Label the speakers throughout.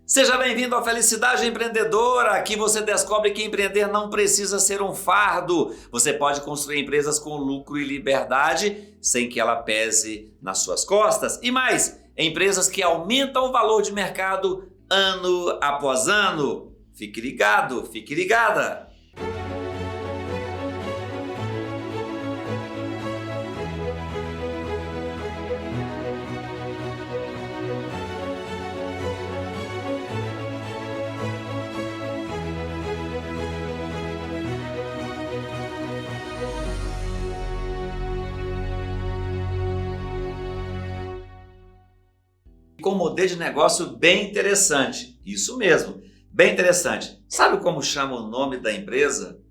Speaker 1: Seja bem-vindo ao Felicidade Empreendedora. Aqui você descobre que empreender não precisa ser um fardo. Você pode construir empresas com lucro e liberdade sem que ela pese nas suas costas. E mais, empresas que aumentam o valor de mercado ano após ano. Fique ligado, fique ligada. Com um modelo de negócio bem interessante. Isso mesmo, bem interessante. Sabe como chama o nome da empresa?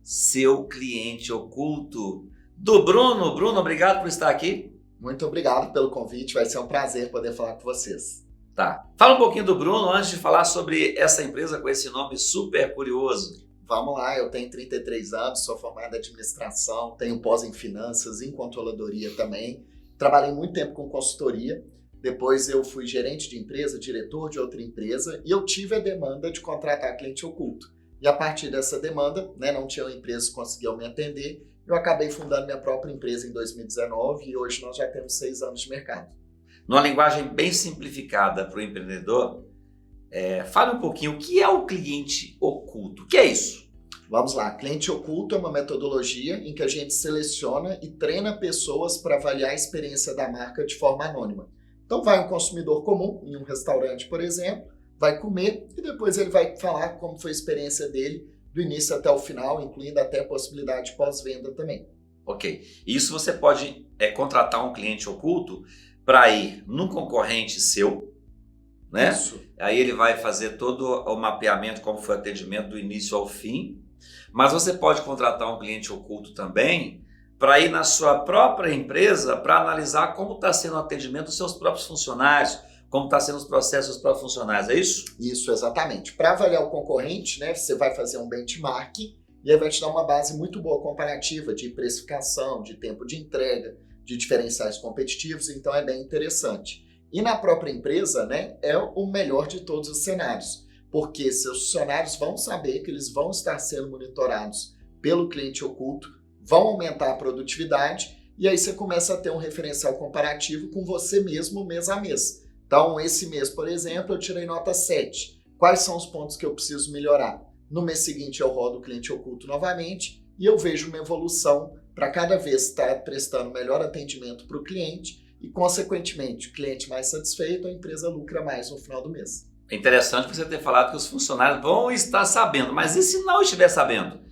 Speaker 1: Seu Cliente Oculto. Do Bruno. Bruno, obrigado por estar aqui.
Speaker 2: Muito obrigado pelo convite, vai ser um prazer poder falar com vocês.
Speaker 1: Tá. Fala um pouquinho do Bruno antes de falar sobre essa empresa com esse nome super curioso.
Speaker 2: Vamos lá, eu tenho 33 anos, sou formado em administração, tenho pós em finanças, em controladoria também. Trabalhei muito tempo com consultoria. Depois eu fui gerente de empresa, diretor de outra empresa e eu tive a demanda de contratar cliente oculto. E a partir dessa demanda, não tinha uma empresa que conseguiu me atender, eu acabei fundando minha própria empresa em 2019 e hoje nós já temos 6 anos de mercado.
Speaker 1: Numa linguagem bem simplificada para o empreendedor, fale um pouquinho o que é o cliente oculto. O que é isso?
Speaker 2: Vamos lá, cliente oculto é uma metodologia em que a gente seleciona e treina pessoas para avaliar a experiência da marca de forma anônima. Então vai um consumidor comum, em um restaurante, por exemplo, vai comer e depois ele vai falar como foi a experiência dele do início até o final, incluindo até a possibilidade de pós-venda também.
Speaker 1: Ok. Isso você pode contratar um cliente oculto para ir num concorrente seu, né?
Speaker 2: Isso.
Speaker 1: Aí ele vai fazer todo o mapeamento, como foi o atendimento do início ao fim. Mas você pode contratar um cliente oculto também para ir na sua própria empresa para analisar como está sendo o atendimento dos seus próprios funcionários, como está sendo os processos dos próprios funcionários, é isso?
Speaker 2: Isso, exatamente. Para avaliar o concorrente, você vai fazer um benchmark e aí vai te dar uma base muito boa comparativa de precificação, de tempo de entrega, de diferenciais competitivos, então é bem interessante. E na própria empresa, é o melhor de todos os cenários, porque seus funcionários vão saber que eles vão estar sendo monitorados pelo cliente oculto, vão aumentar a produtividade e aí você começa a ter um referencial comparativo com você mesmo mês a mês. Então, esse mês, por exemplo, eu tirei nota 7. Quais são os pontos que eu preciso melhorar? No mês seguinte, eu rodo o cliente oculto novamente e eu vejo uma evolução para cada vez estar prestando melhor atendimento para o cliente e, consequentemente, o cliente mais satisfeito, a empresa lucra mais no final do mês.
Speaker 1: É interessante você ter falado que os funcionários vão estar sabendo, mas e se não estiver sabendo?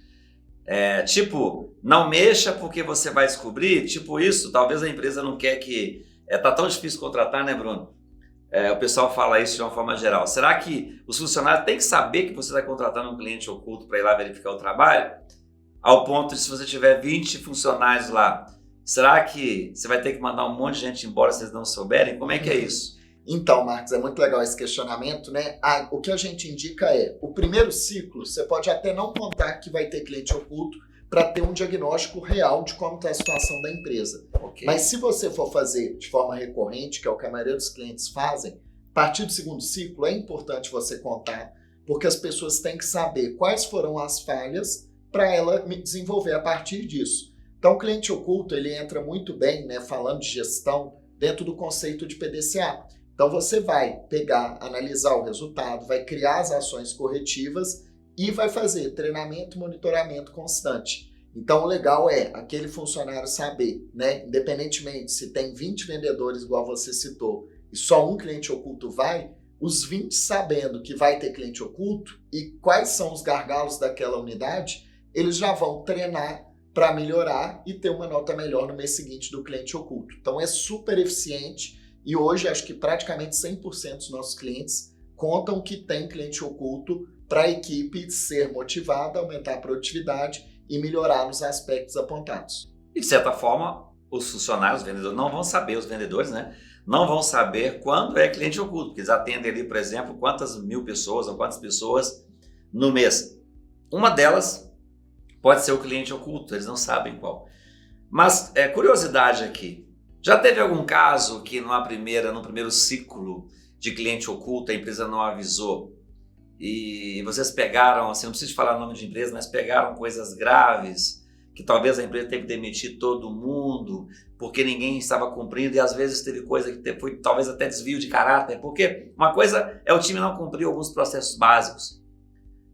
Speaker 1: Não mexa porque você vai descobrir, isso, talvez a empresa não quer que... Tá tão difícil contratar, né, Bruno? O pessoal fala isso de uma forma geral. Será que os funcionários têm que saber que você está contratando um cliente oculto para ir lá verificar o trabalho? Ao ponto de, se você tiver 20 funcionários lá, será que você vai ter que mandar um monte de gente embora se eles não souberem? Como é que é isso?
Speaker 2: Então, Marcos, é muito legal esse questionamento, O que a gente indica o primeiro ciclo, você pode até não contar que vai ter cliente oculto para ter um diagnóstico real de como está a situação da empresa.
Speaker 1: Okay.
Speaker 2: Mas se você for fazer de forma recorrente, que é o que a maioria dos clientes fazem, a partir do segundo ciclo é importante você contar, porque as pessoas têm que saber quais foram as falhas para ela desenvolver a partir disso. Então, o cliente oculto, ele entra muito bem, falando de gestão, dentro do conceito de PDCA. Então você vai pegar, analisar o resultado, vai criar as ações corretivas e vai fazer treinamento e monitoramento constante. Então o legal é aquele funcionário saber, independentemente se tem 20 vendedores igual você citou e só um cliente oculto vai, os 20 sabendo que vai ter cliente oculto e quais são os gargalos daquela unidade, eles já vão treinar para melhorar e ter uma nota melhor no mês seguinte do cliente oculto. Então é super eficiente. E hoje, acho que praticamente 100% dos nossos clientes contam que tem cliente oculto para a equipe ser motivada, aumentar a produtividade e melhorar nos aspectos apontados.
Speaker 1: E, de certa forma, os funcionários, os vendedores, não vão saber, os vendedores, não vão saber quando é cliente oculto, porque eles atendem ali, por exemplo, quantas mil pessoas ou quantas pessoas no mês. Uma delas pode ser o cliente oculto, eles não sabem qual. Mas, curiosidade aqui, já teve algum caso que no primeiro ciclo de cliente oculto, a empresa não avisou, e vocês pegaram, assim, não preciso falar o nome de empresa, mas pegaram coisas graves, que talvez a empresa teve que demitir todo mundo, porque ninguém estava cumprindo, e às vezes teve coisa que foi talvez até desvio de caráter, porque uma coisa é o time não cumprir alguns processos básicos,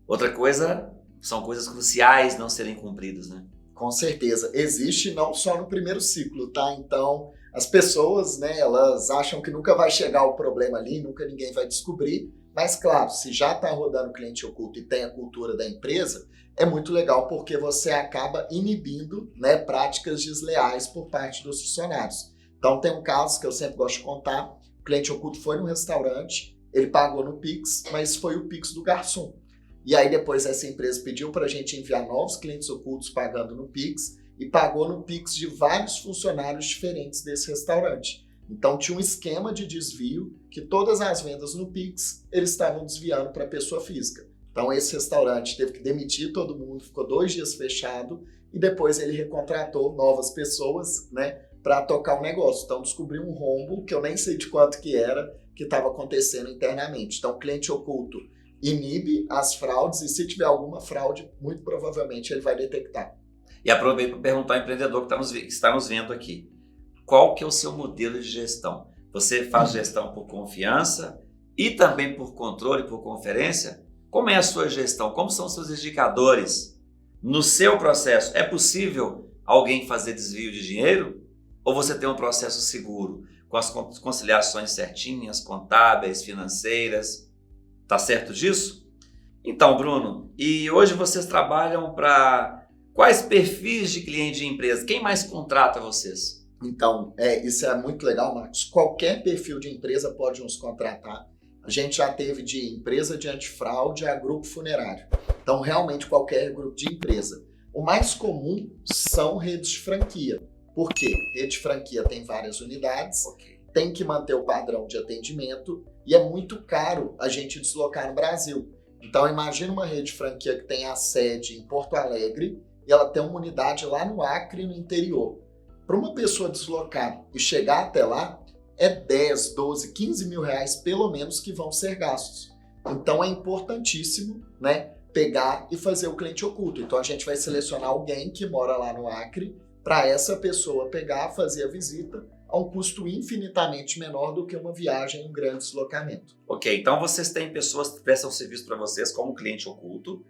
Speaker 1: outra coisa são coisas cruciais não serem cumpridas, né?
Speaker 2: Com certeza. Existe não só no primeiro ciclo, tá? Então, as pessoas, né, elas acham que nunca vai chegar o problema ali, nunca ninguém vai descobrir, mas claro, se já está rodando cliente oculto e tem a cultura da empresa, é muito legal porque você acaba inibindo, né, práticas desleais por parte dos funcionários. Então tem um caso que eu sempre gosto de contar, o cliente oculto foi no restaurante, ele pagou no Pix, mas foi o Pix do garçom. E aí depois essa empresa pediu para a gente enviar novos clientes ocultos pagando no Pix e pagou no Pix de vários funcionários diferentes desse restaurante. Então tinha um esquema de desvio que todas as vendas no Pix eles estavam desviando para a pessoa física. Então esse restaurante teve que demitir todo mundo, ficou 2 dias fechado e depois ele recontratou novas pessoas, né, para tocar o negócio. Então descobriu um rombo que eu nem sei de quanto que era, que estava acontecendo internamente. Então o cliente oculto inibe as fraudes e se tiver alguma fraude, muito provavelmente ele vai detectar.
Speaker 1: E aproveito para perguntar ao empreendedor que está nos vendo aqui. Qual que é o seu modelo de gestão? Você faz gestão por confiança e também por controle, por conferência? Como é a sua gestão? Como são os seus indicadores? No seu processo, é possível alguém fazer desvio de dinheiro? Ou você tem um processo seguro, com as conciliações certinhas, contábeis, financeiras? Tá certo disso? Então, Bruno, e hoje vocês trabalham para quais perfis de cliente de empresa? Quem mais contrata vocês?
Speaker 2: Então, isso é muito legal, Marcos. Qualquer perfil de empresa pode nos contratar. A gente já teve de empresa de antifraude a grupo funerário. Então, realmente, qualquer grupo de empresa. O mais comum são redes de franquia. Por quê? Rede de franquia tem várias unidades, tem que manter o padrão de atendimento e é muito caro a gente deslocar no Brasil. Então, imagina uma rede de franquia que tem a sede em Porto Alegre e ela tem uma unidade lá no Acre, no interior. Para uma pessoa deslocar e chegar até lá, é 10, 12, 15 mil reais pelo menos que vão ser gastos. Então é importantíssimo, né, pegar e fazer o cliente oculto. Então a gente vai selecionar alguém que mora lá no Acre para essa pessoa pegar, fazer a visita a um custo infinitamente menor do que uma viagem em um grande deslocamento.
Speaker 1: Ok, então vocês têm pessoas que prestam serviço para vocês como cliente oculto,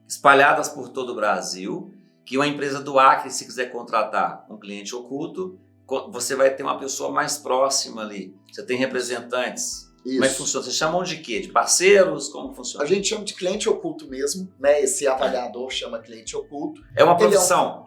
Speaker 1: espalhadas por todo o Brasil, que uma empresa do Acre, se quiser contratar um cliente oculto, você vai ter uma pessoa mais próxima ali. Você tem representantes.
Speaker 2: Isso.
Speaker 1: Como é que funciona? Vocês chamam de quê? De parceiros? Como funciona?
Speaker 2: A gente chama de cliente oculto mesmo, né? Esse avaliador chama cliente oculto.
Speaker 1: É uma profissão?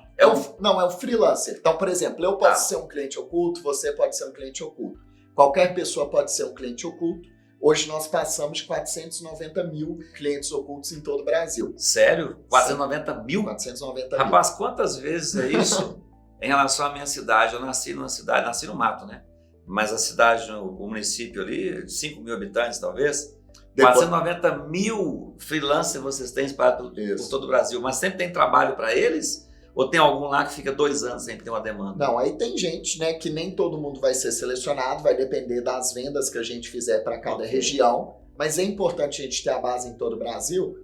Speaker 2: Não, é um freelancer. Então, por exemplo, eu posso ser um cliente oculto, você pode ser um cliente oculto. Qualquer pessoa pode ser um cliente oculto. Hoje nós passamos de 490 mil clientes ocultos em todo o Brasil.
Speaker 1: Sério? 490 mil?
Speaker 2: 490 mil.
Speaker 1: Rapaz, quantas vezes é isso em relação à minha cidade? Eu nasci numa cidade, nasci no mato, né? Mas a cidade, o município ali, 5 mil habitantes talvez. 490 mil freelancers vocês têm espalhados por todo o Brasil. Mas sempre tem trabalho para eles? Ou tem algum lá que fica 2 anos sem ter uma demanda?
Speaker 2: Não, aí tem gente, né, que nem todo mundo vai ser selecionado, vai depender das vendas que a gente fizer para cada região, mas é importante a gente ter a base em todo o Brasil,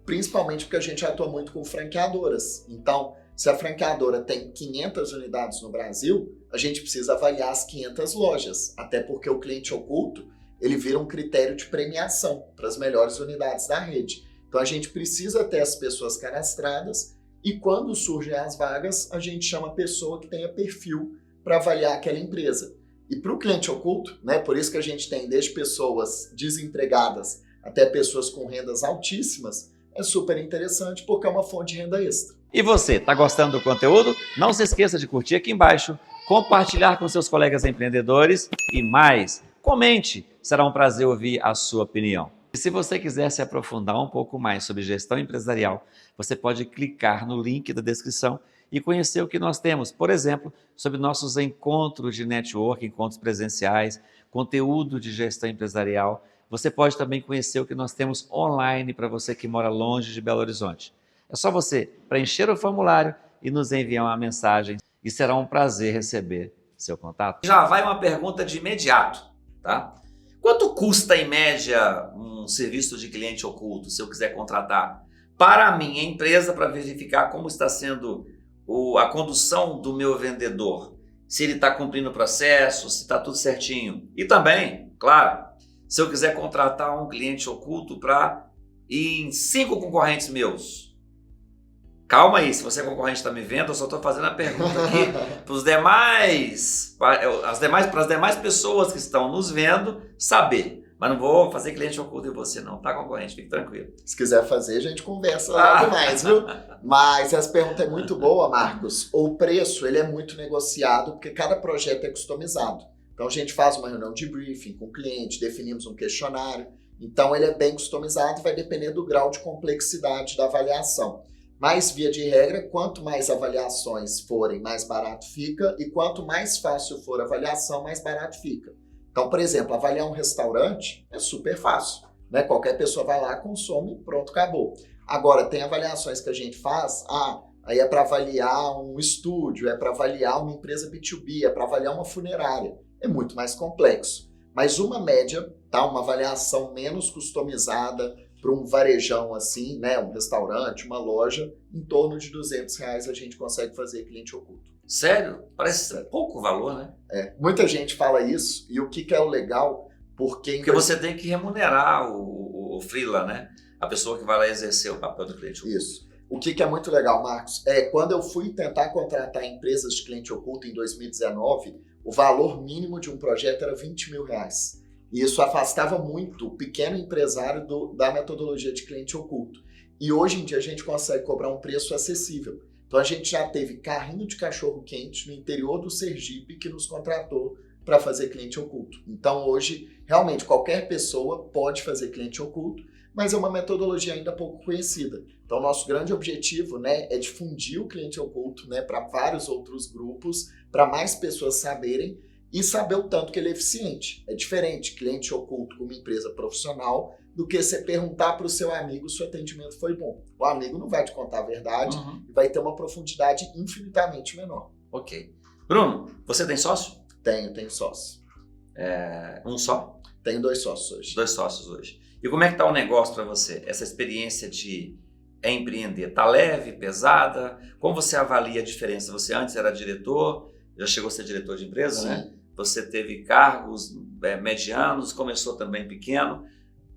Speaker 2: principalmente porque a gente atua muito com franqueadoras. Então, se a franqueadora tem 500 unidades no Brasil, a gente precisa avaliar as 500 lojas, até porque o cliente oculto, ele vira um critério de premiação para as melhores unidades da rede. Então, a gente precisa ter as pessoas cadastradas. E quando surgem as vagas, a gente chama a pessoa que tenha perfil para avaliar aquela empresa. E para o cliente oculto, né, por isso que a gente tem desde pessoas desempregadas até pessoas com rendas altíssimas, é super interessante porque é uma fonte de renda extra.
Speaker 1: E você, está gostando do conteúdo? Não se esqueça de curtir aqui embaixo, compartilhar com seus colegas empreendedores e mais, comente, será um prazer ouvir a sua opinião. E se você quiser se aprofundar um pouco mais sobre gestão empresarial, você pode clicar no link da descrição e conhecer o que nós temos. Por exemplo, sobre nossos encontros de network, encontros presenciais, conteúdo de gestão empresarial. Você pode também conhecer o que nós temos online para você que mora longe de Belo Horizonte. É só você preencher o formulário e nos enviar uma mensagem e será um prazer receber seu contato. Já vai uma pergunta de imediato, tá? Quanto custa, em média, um serviço de cliente oculto, se eu quiser contratar? Para a minha empresa, para verificar como está sendo a condução do meu vendedor. Se ele está cumprindo o processo, se está tudo certinho. E também, claro, se eu quiser contratar um cliente oculto para ir em 5 concorrentes meus. Calma aí, se você é concorrente e está me vendo, eu só estou fazendo a pergunta aqui para as demais pessoas que estão nos vendo saber. Mas não vou fazer cliente oculto em você não, tá, concorrente? Fique tranquilo.
Speaker 2: Se quiser fazer, a gente conversa logo mais, viu? Mas essa pergunta é muito boa, Marcos. O preço, ele é muito negociado, porque cada projeto é customizado. Então a gente faz uma reunião de briefing com o cliente, definimos um questionário. Então ele é bem customizado, vai depender do grau de complexidade da avaliação. Mas, via de regra, quanto mais avaliações forem, mais barato fica, e quanto mais fácil for a avaliação, mais barato fica. Então, por exemplo, avaliar um restaurante é super fácil, né? Qualquer pessoa vai lá, consome, pronto, acabou. Agora, tem avaliações que a gente faz, aí é para avaliar um estúdio, é para avaliar uma empresa B2B, é para avaliar uma funerária. É muito mais complexo. Mas uma média, tá? Uma avaliação menos customizada, para um varejão assim, né, um restaurante, uma loja, em torno de R$200 a gente consegue fazer cliente oculto.
Speaker 1: Sério? Parece pouco valor, né?
Speaker 2: Muita gente fala isso, e o que é o legal, porque
Speaker 1: você tem que remunerar o freela, né? A pessoa que vai lá exercer o papel do cliente oculto.
Speaker 2: Isso. O que é muito legal, Marcos, quando eu fui tentar contratar empresas de cliente oculto em 2019, o valor mínimo de um projeto era R$20 mil. E isso afastava muito o pequeno empresário da metodologia de cliente oculto. E hoje em dia a gente consegue cobrar um preço acessível. Então a gente já teve carrinho de cachorro-quente no interior do Sergipe que nos contratou para fazer cliente oculto. Então hoje, realmente, qualquer pessoa pode fazer cliente oculto, mas é uma metodologia ainda pouco conhecida. Então nosso grande objetivo, né, é difundir o cliente oculto, né, para vários outros grupos, para mais pessoas saberem, e saber o tanto que ele é eficiente. É diferente cliente oculto como empresa profissional do que você perguntar para o seu amigo se o atendimento foi bom. O amigo não vai te contar a verdade e vai ter uma profundidade infinitamente menor.
Speaker 1: Ok. Bruno, você tem sócio?
Speaker 2: Tenho sócio.
Speaker 1: Um só?
Speaker 2: Tenho 2 sócios hoje.
Speaker 1: 2 sócios hoje. E como é que está o negócio para você? Essa experiência de empreender, tá leve, pesada? Como você avalia a diferença? Você antes era diretor, já chegou a ser diretor de empresa,
Speaker 2: Sim.
Speaker 1: né? Você teve cargos medianos, começou também pequeno.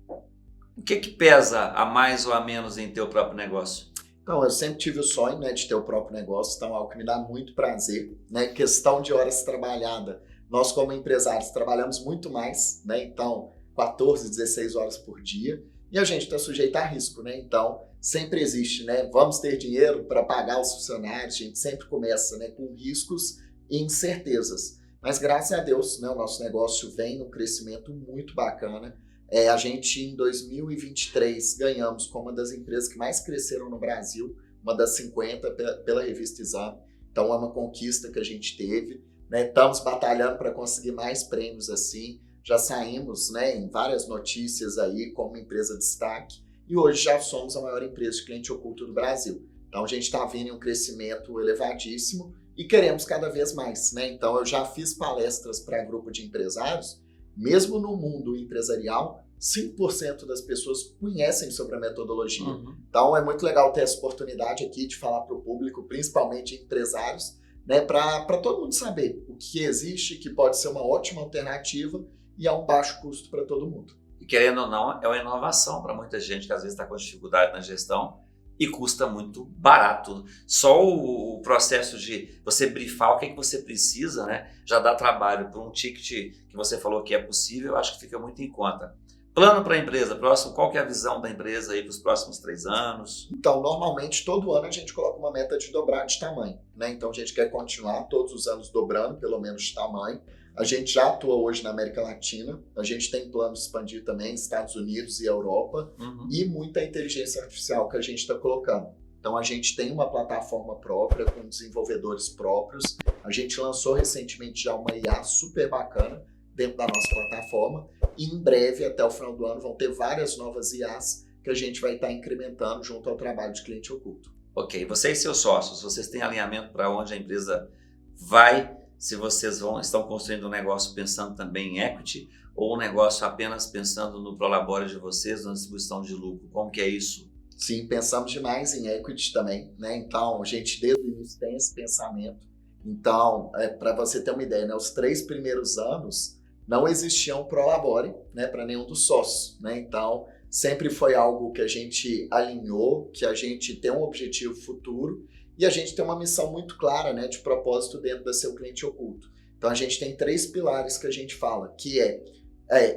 Speaker 1: O que pesa a mais ou a menos em teu próprio negócio?
Speaker 2: Então, eu sempre tive o sonho, né, de ter o próprio negócio, então é algo que me dá muito prazer, né? Questão de horas trabalhadas. Nós, como empresários, trabalhamos muito mais, né? Então, 14, 16 horas por dia. E a gente está sujeito a risco, né? Então, sempre existe, né? Vamos ter dinheiro para pagar os funcionários, a gente sempre começa, né, com riscos e incertezas. Mas graças a Deus, né, o nosso negócio vem num crescimento muito bacana. A gente, em 2023, ganhamos como uma das empresas que mais cresceram no Brasil, uma das 50 pela revista Exame. Então, é uma conquista que a gente teve, né? Estamos batalhando para conseguir mais prêmios assim. Já saímos, né, em várias notícias aí como empresa de destaque. E hoje já somos a maior empresa de cliente oculto do Brasil. Então, a gente está vindo em um crescimento elevadíssimo e queremos cada vez mais, né? Então, eu já fiz palestras para grupo de empresários, mesmo no mundo empresarial, 5% das pessoas conhecem sobre a metodologia. Então, é muito legal ter essa oportunidade aqui de falar para o público, principalmente empresários, né, para todo mundo saber o que existe, que pode ser uma ótima alternativa e a um baixo custo para todo mundo.
Speaker 1: E querendo ou não, é uma inovação para muita gente que às vezes está com dificuldade na gestão e custa muito barato. Só o processo de você brifar o que você precisa, né, já dá trabalho. Por um ticket que você falou que é possível, eu acho que fica muito em conta. Plano para a empresa, próximo, qual que é a visão da empresa aí para os próximos 3 anos?
Speaker 2: Então, normalmente, todo ano a gente coloca uma meta de dobrar de tamanho, né? Então, a gente quer continuar todos os anos dobrando, pelo menos de tamanho. A gente já atua hoje na América Latina, a gente tem plano de expandir também Estados Unidos e Europa, e muita inteligência artificial que a gente está colocando. Então, a gente tem uma plataforma própria, com desenvolvedores próprios. A gente lançou recentemente já uma IA super bacana dentro da nossa plataforma, e em breve, até o final do ano, vão ter várias novas IAs que a gente vai estar incrementando junto ao trabalho de cliente oculto.
Speaker 1: Ok, você e seus sócios, vocês têm alinhamento para onde a empresa vai, se vocês estão construindo um negócio pensando também em equity, ou um negócio apenas pensando no prolabore de vocês, na distribuição de lucro? Como que é isso?
Speaker 2: Sim, pensamos demais em equity também, né? Então, a gente desde o início tem esse pensamento. Então, para você ter uma ideia, né? Os 3 primeiros anos não existiam prolabore, né? Para nenhum dos sócios, né? Então, sempre foi algo que a gente alinhou, que a gente tem um objetivo futuro e a gente tem uma missão muito clara, né? De propósito dentro da Seu Cliente Oculto. Então, a gente tem 3 pilares que a gente fala, que é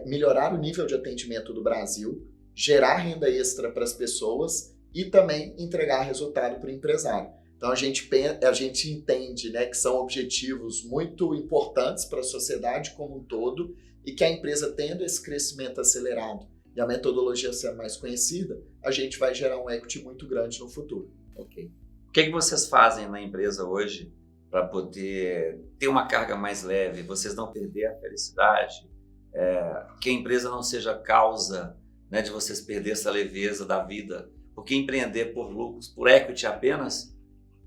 Speaker 2: melhorar o nível de atendimento do Brasil, gerar renda extra para as pessoas e também entregar resultado para o empresário. Então a gente entende, né, que são objetivos muito importantes para a sociedade como um todo e que a empresa tendo esse crescimento acelerado e a metodologia sendo mais conhecida, a gente vai gerar um equity muito grande no futuro.
Speaker 1: Ok. O que vocês fazem na empresa hoje para poder ter uma carga mais leve, vocês não perder a felicidade, que a empresa não seja causa, né, de vocês perder essa leveza da vida? Porque empreender por lucros, por equity apenas,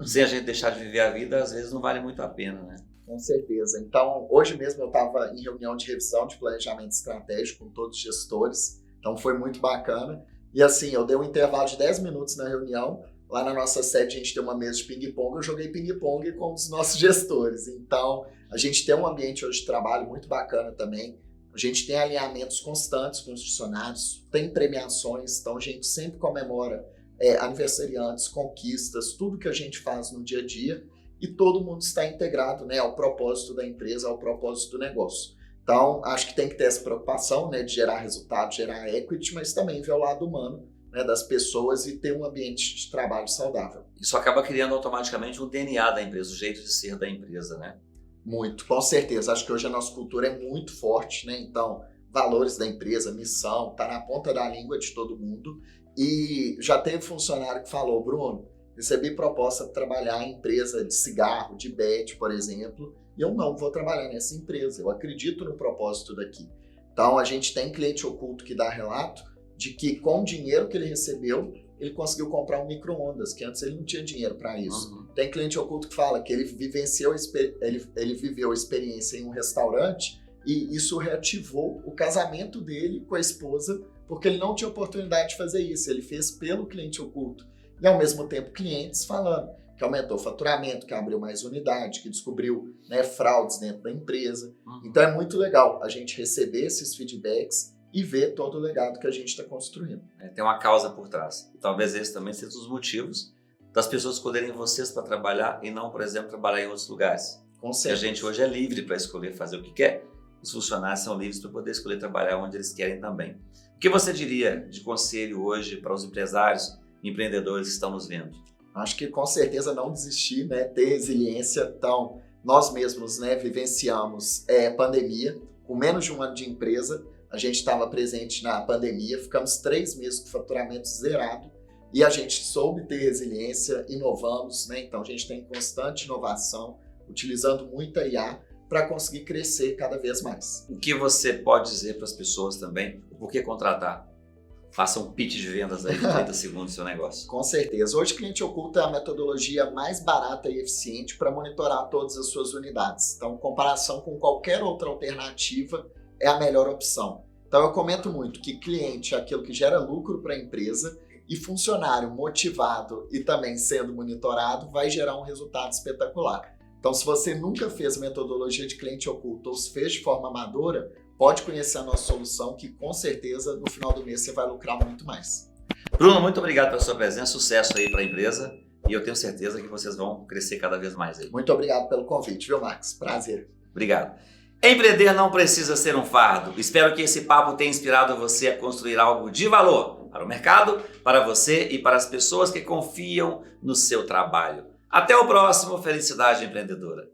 Speaker 1: sem a gente deixar de viver a vida, às vezes não vale muito a pena, né?
Speaker 2: Com certeza. Então, hoje mesmo eu estava em reunião de revisão de planejamento estratégico com todos os gestores, então foi muito bacana. E assim, eu dei um intervalo de 10 minutos na reunião. Lá na nossa sede a gente tem uma mesa de ping-pong, eu joguei ping-pong com os nossos gestores. Então, a gente tem um ambiente hoje de trabalho muito bacana também. A gente tem alinhamentos constantes com os funcionários, tem premiações, então a gente sempre comemora aniversariantes, conquistas, tudo que a gente faz no dia a dia e todo mundo está integrado, né, ao propósito da empresa, ao propósito do negócio. Então, acho que tem que ter essa preocupação, né, de gerar resultado, gerar equity, mas também ver o lado humano, né, das pessoas e ter um ambiente de trabalho saudável.
Speaker 1: Isso acaba criando automaticamente um DNA da empresa, o jeito de ser da empresa, né?
Speaker 2: Muito, com certeza. Acho que hoje a nossa cultura é muito forte, né? Então, valores da empresa, missão, tá na ponta da língua de todo mundo. E já teve funcionário que falou, Bruno, recebi proposta para trabalhar em empresa de cigarro, de bet, por exemplo, e eu não vou trabalhar nessa empresa, eu acredito no propósito daqui. Então, a gente tem cliente oculto que dá relato de que com o dinheiro que ele recebeu, ele conseguiu comprar um micro-ondas, que antes ele não tinha dinheiro para isso.
Speaker 1: Uhum.
Speaker 2: Tem cliente oculto que fala que ele viveu a experiência em um restaurante e isso reativou o casamento dele com a esposa, porque ele não tinha oportunidade de fazer isso. Ele fez pelo cliente oculto. E ao mesmo tempo clientes falando que aumentou o faturamento, que abriu mais unidade, que descobriu, né, fraudes dentro da empresa.
Speaker 1: Uhum.
Speaker 2: Então é muito legal a gente receber esses feedbacks e ver todo o legado que a gente está construindo.
Speaker 1: Tem uma causa por trás. E talvez esse também seja um dos motivos das pessoas escolherem vocês para trabalhar e não, por exemplo, trabalhar em outros lugares.
Speaker 2: Com
Speaker 1: Porque
Speaker 2: certeza.
Speaker 1: a gente hoje é livre para escolher fazer o que quer. Os funcionários são livres para poder escolher trabalhar onde eles querem também. O que você diria de conselho hoje para os empresários, empreendedores que estão nos vendo?
Speaker 2: Acho que com certeza não desistir, né? Ter resiliência. Então, nós mesmos, né, vivenciamos pandemia, com menos de um ano de empresa. A gente estava presente na pandemia, ficamos 3 meses com faturamento zerado e a gente soube ter resiliência, inovamos, né? Então a gente tem constante inovação, utilizando muita IA para conseguir crescer cada vez mais.
Speaker 1: O que você pode dizer para as pessoas também? Por que contratar? Faça um pitch de vendas aí de 30 segundos do seu negócio.
Speaker 2: Com certeza. Hoje, Cliente Oculto é a metodologia mais barata e eficiente para monitorar todas as suas unidades. Então, em comparação com qualquer outra alternativa, é a melhor opção. Então eu comento muito que cliente é aquilo que gera lucro para a empresa e funcionário motivado e também sendo monitorado vai gerar um resultado espetacular. Então se você nunca fez metodologia de cliente oculto ou se fez de forma amadora, pode conhecer a nossa solução que com certeza no final do mês você vai lucrar muito mais.
Speaker 1: Bruno, muito obrigado pela sua presença, sucesso aí para a empresa e eu tenho certeza que vocês vão crescer cada vez mais aí.
Speaker 2: Muito obrigado pelo convite, viu, Max? Prazer.
Speaker 1: Obrigado. Empreender não precisa ser um fardo. Espero que esse papo tenha inspirado você a construir algo de valor para o mercado, para você e para as pessoas que confiam no seu trabalho. Até o próximo Felicidade Empreendedora.